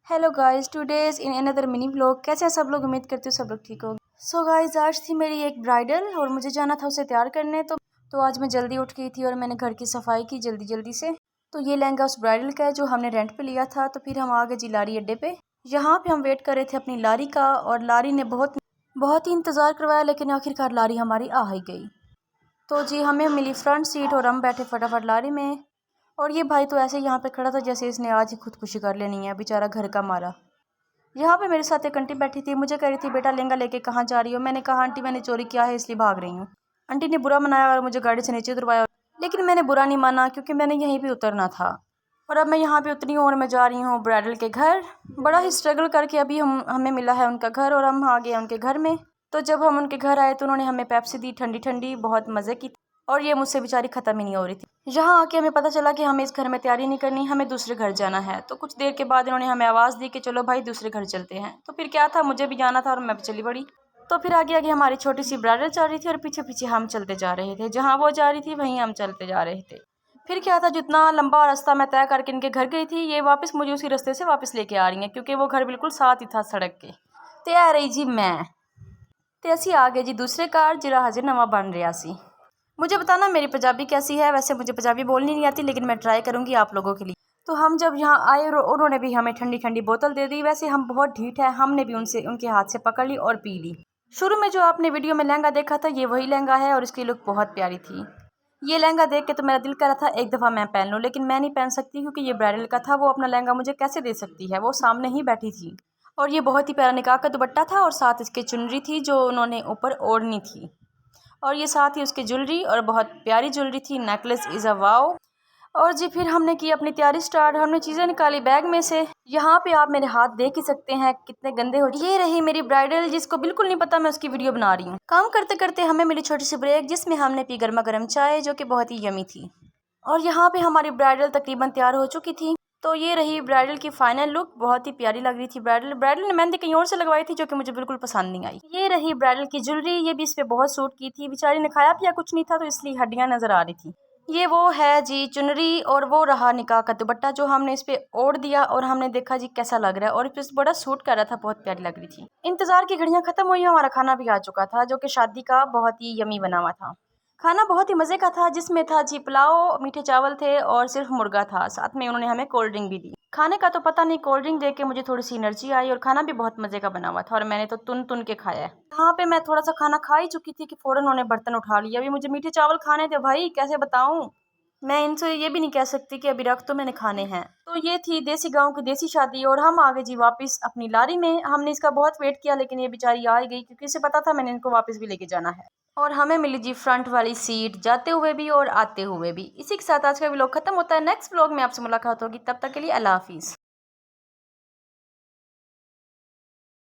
Hello guys, today's in another mini vlog. कैसे हैं सब लोग? उम्मीद करती हूँ सब लोग ठीक होंगे। सो गाइस, आज थी मेरी एक ब्राइडल और मुझे जाना था उसे तैयार करने। तो आज मैं जल्दी उठ गई थी और मैंने घर की सफाई की जल्दी से। तो ये लहंगा उस ब्राइडल का है जो हमने रेंट पे लिया था। तो फिर हम आ गए जी लारी अड्डे पे। यहाँ पे हम वेट कर रहे थे अपनी लारी का और लारी ने बहुत ही इंतज़ार करवाया, लेकिन आखिरकार लारी हमारी आ ही गई। तो जी हमें मिली फ्रंट सीट और हम बैठे फटाफट लारी में। और ये भाई तो ऐसे यहाँ पे खड़ा था जैसे इसने आज ही खुदकुशी कर लेनी है, बेचारा घर का मारा। यहाँ पे मेरे साथ एक आंटी बैठी थी, मुझे कह रही थी बेटा लहंगा लेके कहाँ जा रही हो। मैंने कहा आंटी मैंने चोरी किया है इसलिए भाग रही हूँ। आंटी ने बुरा मनाया और मुझे गाड़ी से नीचे उतरवाया, लेकिन मैंने बुरा नहीं माना क्योंकि मैंने यहीं पे उतरना था। और अब मैं यहाँ पे उतरी हूँ और मैं जा रही हूँ ब्राइडल के घर। बड़ा ही स्ट्रगल करके अभी हमें मिला है उनका घर और हम आ गए उनके घर में। तो जब हम उनके घर आए तो उन्होंने हमें पेप्सी दी ठंडी ठंडी, बहुत मज़े की। और ये मुझसे बेचारी ख़त्म ही नहीं हो रही थी। यहाँ आके हमें पता चला कि हमें इस घर में तैयारी नहीं करनी, हमें दूसरे घर जाना है। तो कुछ देर के बाद इन्होंने हमें आवाज़ दी कि चलो भाई दूसरे घर चलते हैं। तो फिर क्या था, मुझे भी जाना था और मैं भी चली पड़ी। तो फिर आगे आगे हमारी छोटी सी ब्राइडल चल रही थी और पीछे पीछे हम चलते जा रहे थे। जहाँ वो जा रही थी वहीं हम चलते जा रहे थे। फिर क्या था, जितना लंबा रास्ता मैं तय करके इनके घर गई थी, ये वापस मुझे उसी रास्ते से वापस लेके आ रही हैं क्योंकि वो घर बिल्कुल साथ ही था सड़क के। ते आ रही जी मैं ते असी आ गए जी दूसरे कार जिरा हजे नवा बन रहा सी। मुझे बताना मेरी पंजाबी कैसी है। वैसे मुझे पंजाबी बोलनी नहीं आती, लेकिन मैं ट्राई करूंगी आप लोगों के लिए। तो हम जब यहाँ आए और उन्होंने भी हमें ठंडी ठंडी बोतल दे दी। वैसे हम बहुत ढीठ है, हमने भी उनके हाथ से पकड़ ली और पी ली। शुरू में जो आपने वीडियो में लहंगा देखा था ये वही लहंगा है और इसकी लुक बहुत प्यारी थी। ये लहंगा देख के तो मेरा दिल कर रहा था एक दफ़ा मैं पहन लूँ, लेकिन मैं नहीं पहन सकती क्योंकि ये ब्राइडल का था। वो अपना लहंगा मुझे कैसे दे सकती है, वो सामने ही बैठी थी। और ये बहुत ही प्यारा निकाह का दुपट्टा था और साथ इसके चुनरी थी जो उन्होंने ऊपर ओढ़नी थी। और ये साथ ही उसकी ज्वेलरी और बहुत प्यारी ज्वेलरी थी। Necklace is a wow. और जी फिर हमने की अपनी तैयारी स्टार्ट। हमने चीज़ें निकाली बैग में से। यहाँ पे आप मेरे हाथ देख ही सकते हैं कितने गंदे हो। ये रही मेरी ब्राइडल जिसको बिल्कुल नहीं पता मैं उसकी वीडियो बना रही हूँ। काम करते करते हमें मिली छोटी सी ब्रेक जिसमें हमने पी गर्मा गर्म चाय जो कि बहुत ही यमी थी। और यहाँ पे हमारी ब्राइडल तकरीबन तैयार हो चुकी थी। तो ये रही ब्राइडल की फाइनल लुक। बहुत ही प्यारी लग रही थी ब्राइडल ने मेहंदी कहीं और से लगवाई थी जो कि मुझे बिल्कुल पसंद नहीं आई। ये रही ब्राइडल की ज्वेलरी, ये भी इस पे बहुत सूट की थी। बेचारी ने खाया पिया कुछ नहीं था तो इसलिए हड्डियां नजर आ रही थी। ये वो है जी चुनरी और वो रहा निकाह का दुपट्टा जो हमने इस पे ओढ़ दिया और हमने देखा जी कैसा लग रहा है और इस पे बड़ा सूट कर रहा था, बहुत प्यारी लग रही थी। इंतजार की घड़ियां खत्म हुई, हमारा खाना भी आ चुका था जो कि शादी का बहुत ही यमी बना हुआ था। खाना बहुत ही मज़े का था जिसमें था जी पुलाव, मीठे चावल थे और सिर्फ मुर्गा था। साथ में उन्होंने हमें कोल्ड ड्रिंक भी दी। खाने का तो पता नहीं, कोल्ड ड्रिंक देख के मुझे थोड़ी सी एनर्जी आई और खाना भी बहुत मज़े का बना हुआ था और मैंने तो तुन तुन के खाया है। यहाँ पे मैं थोड़ा सा खाना खा ही चुकी थी कि फ़ौरन उन्होंने बर्तन उठा लिया। अभी मुझे मीठे चावल खाने थे भाई, कैसे बताऊँ। मैं इनसे ये भी नहीं कह सकती कि अभी रख तो मैंने खाने हैं। तो ये थी देसी गांव की देसी शादी और हम आ गए जी वापस अपनी लारी में। हमने इसका बहुत वेट किया लेकिन ये बेचारी आ ही गई क्योंकि इसे पता था मैंने इनको वापस भी लेके जाना है। और हमें मिली जी फ्रंट वाली सीट जाते हुए भी और आते हुए भी। इसी के साथ आज का व्लॉग खत्म होता है। नेक्स्ट व्लॉग में आपसे मुलाकात होगी, तब तक के लिए अल्लाह हाफिज़।